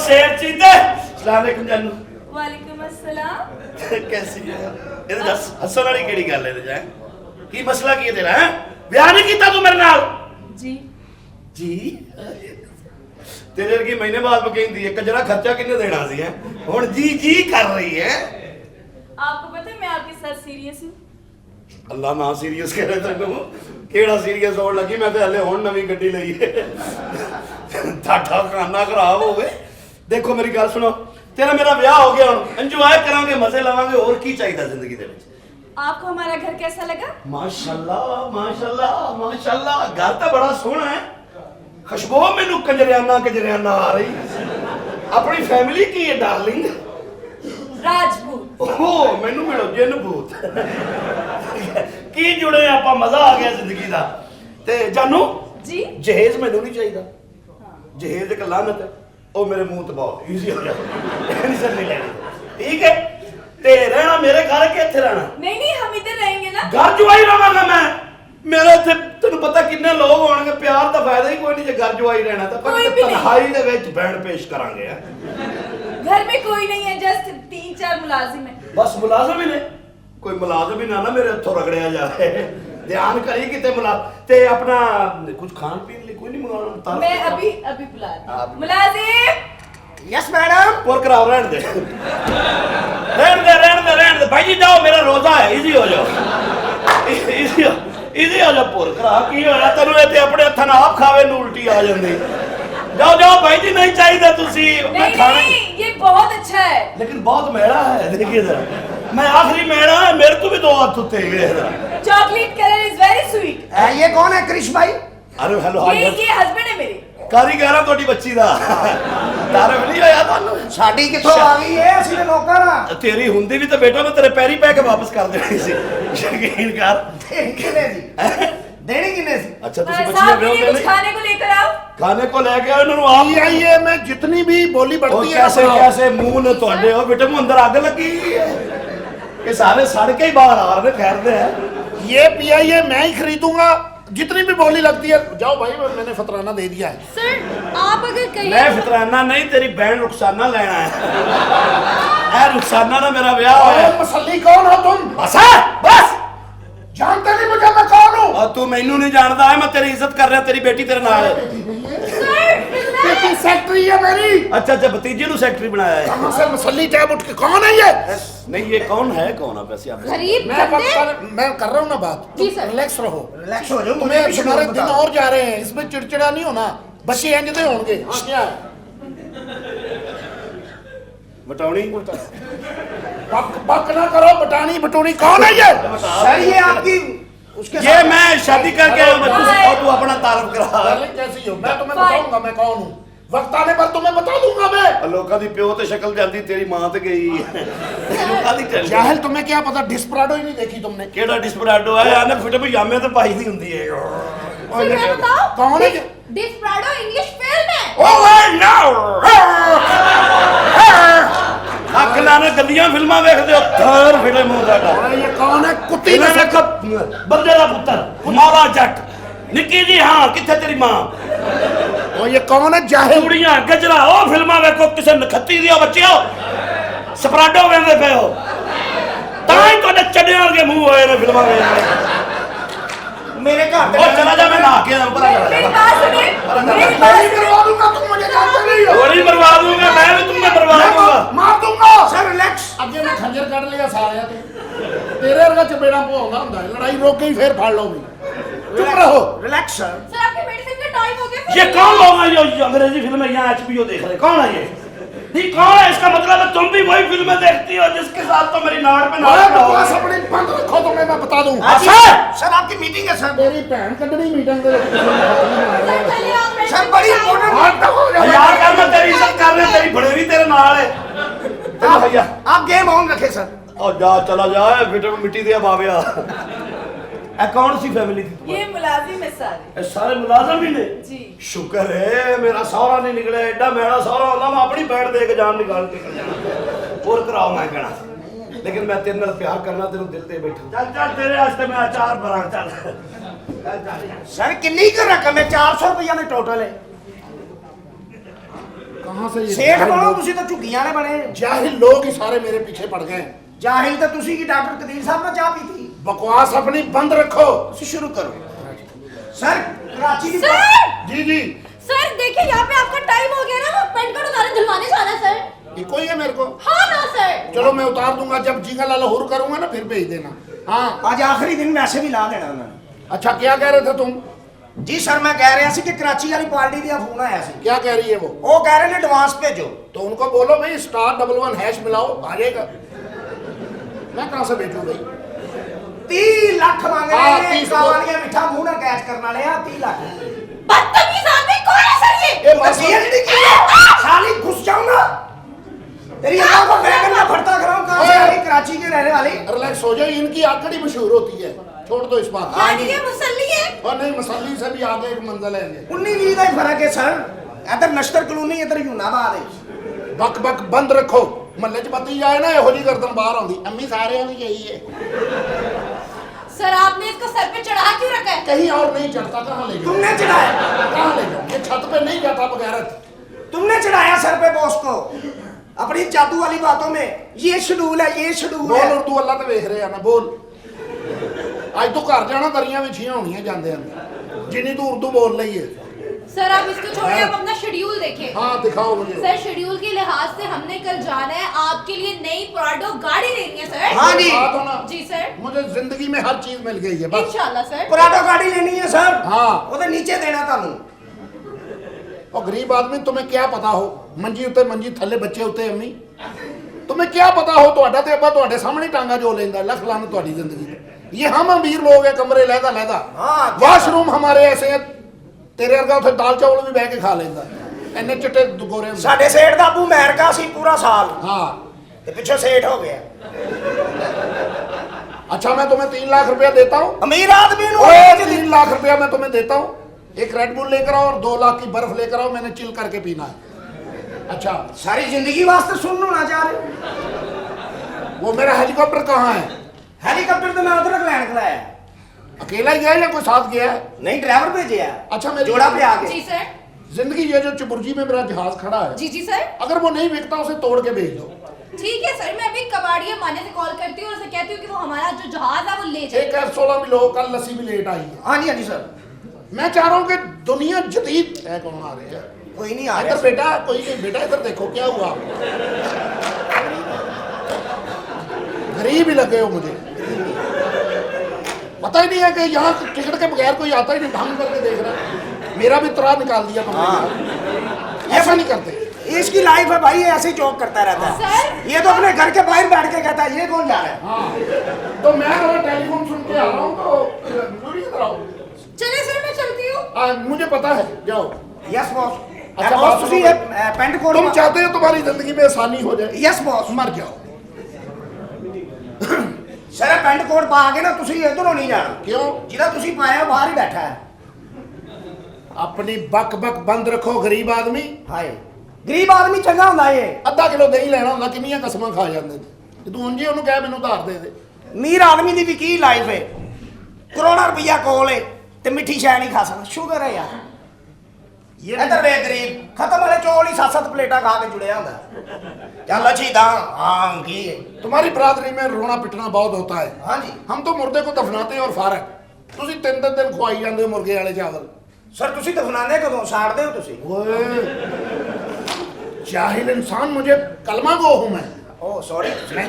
शेर चीते अस्सलाम वालेकुम जानू वालेकुम अस्सलाम कैसी है ये दस हसन वाली केड़ी गल है जाए की मसला की है तेरा है ब्याह नहीं कीता तू मेरे नाल जी जी तेरे वर्गी महीने बाद कहती है कजरा खर्चा किन्ने देना सी है हुन जी जी कर रही है आपको पता है मैं आपके साथ सीरियस हूँ अल्लाह ना सीरियस कह रहे तेरे को केड़ा सीरियस होने लगी मैं तो हले हुन नवी गड्डी लई है ठाठा खाना खराब हो गए देखो मेरी गल सुनो तेरा मेरा ब्याह हो गया हुन एंजॉय करांगे मजे लवांगे और की चाहिए जिंदगी दे विच आपको हमारा घर कैसा लगा माशाल्लाह माशाल्लाह माशाल्लाह घर तो बड़ा सोहना है खुशबू मैनू कंजरियाना आ रही अपनी फैमिली की है डार्लिंग राजपूत ओहो मैनू मिलो जिन भूत की जुड़े आपां मजा आ गया जिंदगी दा ते जानू जी जहेज मैनू नहीं चाहिए जहेज एक लानत है ओ मेरे मुंह तो बहुत इजी हो जाए टेंशन नहीं लेनी ठीक है ते रहना मेरे घर के इत्थे रहना नहीं नहीं हम इधर रहेंगे ना घर जुआई रहांगा मैं मेरे इत्थे तैनूं पता किन्ने लोग होणगे प्यार दा फायदा ही कोई नहीं जे घर जुआई रहना तां पर तन्हाई दे विच बैंड पेश करांगे घर में कोई नहीं है जस्ट 3-4 मुलाजिम है बस मुलाजिम ही ने कोई मुलाजिम ही ना मेरे हथों रगड़िया जाए ध्यान करी किते ते अपना कुछ खान पीन लिए कोई नहीं मंगाना मैं अभी अभी बुला रही हूं मुलाजिम यस मैडम और कराओ रहने दे भाई जी जाओ मेरा रोजा है इजी हो जाओ इजी हो जाओ पुर करा की होया तैनू इत्थे अपने हत्थां नाल आप खावे नू उल्टी आ जांदी जाओ जाओ भाई जी नहीं चाहिए तुसी मैं खाने नहीं ये बहुत अच्छा है लेकिन बहुत मैड़ा है देखिए जरा मैं आखिरी मैड़ा है मेरे तो भी दो हाथ उत्ते गए chocolate colour is very sweet ये कौन है क्रिश भाई अरे हेलो ये हस्बैंड है मेरे कारीगर ਤੁਹਾਡੀ ਬੱਚੀ ਦਾ ਤਾਰਫ ਨਹੀਂ ਹੋਇਆ ਤੁਹਾਨੂੰ ਸਾਡੀ ਕਿੱਥੋਂ ਆ ਗਈ ਏ ਅਸੀਂ ਨੌਕਰ ਆ ਤੇਰੀ ਹੁੰਦੀ ਵੀ ਤਾਂ ਬੇਟਾ ਮੈਂ ਤੇਰੇ ਪੈਰੀ ਪੈ ਕੇ ਵਾਪਸ ਕਰ ਦੇਣੀ ਸੀ ਯਕੀਨ ਕਰ ਕਿੰਨੇ ਸੀ देने किन्ने से अच्छा तुसी साहब बच्चियां के लिए ब्याह कुछ खाने को लेकर आओ खाने को लेके आओ इन्होंने आप आइए मैं जितनी भी बोली बढ़ती है कैसे कैसे मुंह ने ਤੁਹਾਡੇ ਹੋ बेटे मुंह अंदर आग लगी है ये सारे सड़ के ही बाहर आ रहे खैरते हैं ये पीआईए मैं ही खरीदूंगा जितनी भी बोली लगती है जाओ भाई मैंने फतराना दे दिया है सर आप अगर कहीं मैं फितराना नहीं तेरी बहन रुखसाना लेना है ए रुखसाना ना मेरा ब्याह है मसल्ली कौन हो तुम बस बस जानते नहीं मुझे मैं कौन हूँ और तू मैनू नहीं जानता है मैं तेरी इज्जत कर रहा तेरी बेटी तेरे नाल है बेटी सेक्रेटरी है मेरी अच्छा अच्छा भतीजे नु सेक्रेटरी बनाया है कहाँ से मसल्ली टैब उठ के कौन है ये नहीं ये कौन है कौन है वैसे आप गरीब मैं कर रहा हूँ ना बात जी सर रिलैक्स रहो रिलैक्स हो जाओ तुम्हें तुम्हारे दिन और जा रहे हैं इसमें चिड़चिड़ा नहीं होना बच्चे इंजदे होंगे हाँ क्या है बटौनी बक ना करो बटानी बटोनी कौन है ये सर ये आपकी उसके ये मैं शादी करके आया हूं और तू अपना तारुफ करा डार्लिंग कैसी हो मैं तुम्हें बताऊंगा मैं कौन हूँ वक्त आने पर तुम्हें बता दूंगा मैं लोगों दी प्यो ते शक्ल जाती तेरी मां ते गई लोकां दी टेंशन जाहिल तुम्हें क्या पता डिस्पराडो ही नहीं देखी तुमने केड़ा डिस्पराडो है आने फिल्म यामे ते पाई दी हुंदी है सर मैं बताओ कौन है डिस्पराडो इंग्लिश फिल्म है ओए नो अख लाने गंदियां फिल्मां देखदे हो थर फिल्म हो जाता ये कौन है कुत्ती इन्हें ने देखो बंदे दा पुत्तर मौला जट निक्की जी हां किथे तेरी मां और ये कौन है जाहिल कुड़ियां गजरा ओ फिल्मां देखो किसे नखत्ती दियो बच्चियो स्पराडो वेंदे पे हो ताई तोड़े चढ़े वर्गे मुंह होए ने फिल्मां वेखदे मेरे घर ओ चला जा मैं नहा के ऊपर आ मेरी बात सुनिए मेरी बात नहीं करवा दूंगा तुम मुझे जानते नहीं हो गोली मरवा दूंगा मैं भी तुम्हें मरवा दूंगा मार दूंगा सर रिलैक्स ਅੱਗੇ ਮੈਂ ਖੰਜਰ ਕੱਢ ਲਿਆ ਸਾਰਿਆਂ ਤੋਂ ਤੇਰੇ ਵਰਗਾ ਚਪੇੜਾ ਪਵਾਉਂਦਾ ਹੁੰਦਾ ਹੈ ਲੜਾਈ ਰੋਕ ਕੇ ਹੀ ਫੇਰ ਫੜ ਲਓ ਵੀ चुप रहो रिलैक्स सर सर आपके मेडिसिन का टाइम हो गया ये कौन लोग हैं जो अंग्रेजी फिल्में यहाँ HBO देख रहे हैं कौन है ये कौन है इसका मतलब है तुम भी वही फिल्में देखती हो जिसके साथ तो मेरी नाड़ पे नाड़ बकवास अपनी बंद रखो तो मैं बता दूं सर आपकी मीटिंग है सर मेरी भैन कड्डनी मीटिंग दे सर चलिए आप सर बड़ी इम्पोर्टेंट यार कर मैं तेरी इज्जत कर रहा तेरी बड़े भी तेरे नाल है भैया आप गेम ऑन रखे सर और जा चला जा फिटर मिट्टी दिया बाविया ए कौन सी फैमिली थी ये मुलाजिम है सारे ए सारे मुलाजिम ही ने जी शुक्र है मेरा सौरा नहीं निकले एडा मेरा सौरा होता मैं अपनी बैठ दे के जान निकाल के कर जाना और कराओ मैं कहना लेकिन मैं तेरे नाल प्यार करना तेरे दिल ते बैठा चल चल तेरे वास्ते मैं अचार भरा चल सर किन्नी का रकम है 400 रुपया में टोटल है कहाँ से ये सेठ जाहिल बनो लोग- ਤੁਸੀਂ ਤਾਂ ਝੁੱਗੀਆਂ ਵਾਲੇ ਬਣੇ जाहिल लोग ही सारे मेरे पीछे पड़ गए हैं। ਜਾਹਿਲ ਤਾਂ ਤੁਸੀਂ ਕੀ ਡਾਕਟਰ ਕਦੀਰ ਸਾਹਿਬ ਨਾਲ ਚਾਹ ਪੀਤੀ बकवास अपनी बंद रखो। ਤੁਸੀਂ ਸ਼ੁਰੂ ਕਰੋ सर कराची की सर जी जी, सर देखिए यहाँ पे आपका टाइम हो गया ना, वो पेंट कार्ड उतारे धुलवाने जाना है सर। ये कोई है मेरे को? हाँ ना सर। चलो मैं उतार दूंगा, जब जिंगल लाहौर करूंगा ना फिर भेज देना। हाँ आज आखिरी दिन वैसे भी ला देना उन्होंने अच्छा, क्या कह रहे थे तुम? जी सर मैं कह रहा सी कि कराची वाली पार्टी का फोन आया सी क्या कह रही है वो? वो कह रहे ने एडवांस भेजो तो उनको बोलो भाई *11# मिलाओ, आ जाएगा। मैं कहाँ से भेजूं भाई? 30 लाख मांग हाँ, रहे हैं 30 कावालियां मिठा मुंह ना कैच करने वाले हैं 30 लाख बदतमीज आदमी कौन है सर ये? ये बस पीएचडी की है साली घुस जाऊंगा तेरी अम्मा को मैं करना फटता कराऊं कहां से आई कराची के रहने वाली रिलैक्स हो जाओ, इनकी आकड़ी मशहूर होती है, छोड़ दो इस बात को। यानी ये मुसल्ली है। और नहीं, मसल्ली से भी आगे एक मंजिल है। 19-20 का ही फर्क है सर इधर नश्तर कॉलोनी इधर यूनाबाद है बक बक बंद रखो, महल्ले च बत्ती जाए ना ਇਹੋ ਜਿਹੀ गर्दन बाहर आਉਂਦੀ। अम्मी सारे वाली यही है। सर आपने इसको सर पे चढ़ा क्यों रखा है? कहीं और नहीं चढ़ता, कहाँ ले जाओ? तुमने चढ़ाया कहाँ ले जाओ? ये छत पे नहीं जाता बगैरत। तुमने चढ़ाया सर पे बॉस को अपनी जादू वाली बातों में ये शेड्यूल है ये शेड्यूल बोल है उर्दू अल्लाह ते वेख रहे हैं ना, बोल। ਅੱਜ ਤੋਂ ਘਰ ਜਾਣਾ ਦਰੀਆਂ ਵਿਛੀਆਂ ਹੋਣੀਆਂ ਜਾਂਦੇ ਹਨ ਜਿੰਨੀ ਤੂੰ ਉਰਦੂ ਬੋਲ ਲਈ ਹੈ। सर आप इसको छोड़िए, आप अपना शेड्यूल देखिए। हाँ दिखाओ मुझे। सर शेड्यूल के लिहाज से हमने कल जाना है, आपके लिए नई प्राडो गाड़ी लेनी है सर। हाँ जी। बात हो ना, जी सर। मुझे जिंदगी में हर चीज मिल गई है बस। इंशाल्लाह सर। पराठा गाड़ी लेनी है सर हाँ। ਉਹਦੇ नीचे देना ਤੁਹਾਨੂੰ और गरीब आदमी तुम्हें क्या पता हो, मंजी उत्ते मंजी थल्ले बच्चे उत्ते अम्मी, तुम्हें क्या पता हो ਤੁਹਾਡਾ ਤੇ ਅੱਬਾ ਤੁਹਾਡੇ ਸਾਹਮਣੇ ਟਾਂਗਾ ਜੋ ਲੈਂਦਾ, ਲੱਖ ਲਾਨਤ ਤੁਹਾਡੀ ਜ਼ਿੰਦਗੀ ਤੇ। ये हम अमीर लोग हैं, कमरे लहदा लहदा, हाँ, वाशरूम हमारे ऐसे हैं, तेरे वर्गा उथे दाल चावल भी बह के खा लेंदा, इन्ने चिट्टे गोरे ਹੁੰਦੇ। ਸਾਡੇ ਸੇਠ ਦਾ ਅਬੂ ਅਮਰੀਕਾ ਸੀ ਪੂਰਾ ਸਾਲ हाँ ਤੇ ਪਿੱਛੋਂ ਸੇਠ ਹੋ ਗਿਆ अच्छा, मैं तुम्हें 3 लाख रुपया देता हूँ। ਅਮੀਰ ਆਦਮੀ ਨੂੰ ओए 3 लाख रुपया मैं तुम्हें देता हूँ, एक रेड बुल लेकर आओ और 2 लाख की बर्फ लेकर आओ, मैंने चिल करके पीना है। अच्छा, सारी जिंदगी वास्ते सुन होना चाह रहे वो मेरा हेलीकॉप्टर कहाँ है? हेलीकॉप्टर तो मैं उधर लैंड कराया अकेला ही गया या कोई साथ गया है? नहीं ड्राइवर भेजे है अच्छा, मेरी जोड़ा पे आगे जी सर। जिंदगी ये जो चुबुर्जी में मेरा जहाज खड़ा है, जी जी सर। अगर वो नहीं बिकता उसे तोड़ के भेज दो। ठीक है सर, मैं अभी कबाड़िया माने से कॉल करती हूँ और उसे कहती हूँ कि वो हमारा जो जहाज है वो ले जाए। एक F16 भी लो, कल लस्सी भी लेट आई है। हाँ जी सर मैं चाह रहा हूँ कि दुनिया जदीद है। कौन आ रहे हैं? कोई नहीं आ इधर रहा बेटा, कोई नहीं बेटा, इधर देखो क्या हुआ। गरीब ही लगे हो मुझे, पता ही नहीं है कि यहाँ टिकट के बगैर कोई आता ही नहीं, ढंग करके देख रहा है। मेरा भी त्राह निकाल दिया तुमने। ऐसा नहीं करते। इसकी लाइफ है भाई, ये ऐसे ही जॉब करता रहता है सर। ये तो अपने घर के बाहर बैठ के कहता है ये कौन जा रहा है हाँ, तो मैं अगर टेलीफोन सुन के आ रहा हूँ तो जरूरी इधर आओ। चले सर, मैं चलती हूँ। मुझे पता है, जाओ। यस बॉस अच्छा, बॉस बात ਤੁਸੀਂ सुनो। पेंट कोट तुम चाहते हो तुम्हारी जिंदगी में आसानी हो जाए, यस बॉस मर जाओ। ਸਰ ਪੈਂਟ ਕੋਟ ਪਾ ਕੇ ਨਾ ਤੁਸੀਂ ਇਧਰੋਂ ਨਹੀਂ ਜਾਣਾ क्यों? ਜਿਹੜਾ ਤੁਸੀਂ ਪਾਇਆ ਬਾਹਰ ਹੀ ਬੈਠਾ ਹੈ अपनी बक बक बंद रखो गरीब आदमी। ਹਾਏ ਗਰੀਬ ਆਦਮੀ ਚੰਗਾ ਹੁੰਦਾ ਏ ਅੱਧਾ ਕਿਲੋ ਦਹੀਂ ਲੈਣਾ ਹੁੰਦਾ, ਕਿੰਨੀਆਂ ਕਸਮਾਂ ਖਾ ਜਾਂਦੇ ਨੇ। ਤੇ ਤੂੰ ਉਂਝ ਹੀ ਉਹਨੂੰ ਕਹਿ ਮੈਨੂੰ ਉਧਾਰ ਦੇ ਦੇ। ਅਮੀਰ ਆਦਮੀ ਦੀ ਵੀ ਕੀ ਲਾਈਫ ਹੈ ਕਰੋੜਾ ਰੁਪਈਆ ਕੋਲ ਹੈ ਤੇ ਮਿੱਠੀ ਸ਼ੈ ਨਹੀਂ ਖਾ ਸਕਦਾ ਸ਼ੂਗਰ ਹੈ ਯਾਰ ਇਧਰ ਵੇ ਗਰੀਬ ਖਤਮ ਵਾਲੇ ਚੌਲ ਹੀ 7-7 ਪਲੇਟਾਂ ਖਾ ਕੇ ਜੁੜਿਆ ਹੁੰਦਾ ਚੱਲ ਅੱਛੀ ਤਾਂ ਹਾਂ ਕੀ ਹੈ तुम्हारी बरादरी में रोना पिटना बहुत होता है। ਹਾਂਜੀ हम तो मुर्दे को दफनाते हैं और फारग, ਤੁਸੀਂ 3 दिन ਖਵਾਈ ਜਾਂਦੇ ਹੋ ਮੁਰਗੇ ਵਾਲੇ ਚਾਵਲ। ਸਰ ਤੁਸੀਂ ਦਫਨਾਉਂਦੇ ਕਦੋਂ ਸਾੜਦੇ ਹੋ ਤੁਸੀਂ ओए जाहिल इंसान, मुझे कलमा गो हूं मैं। ਓ ਸੌਰੀ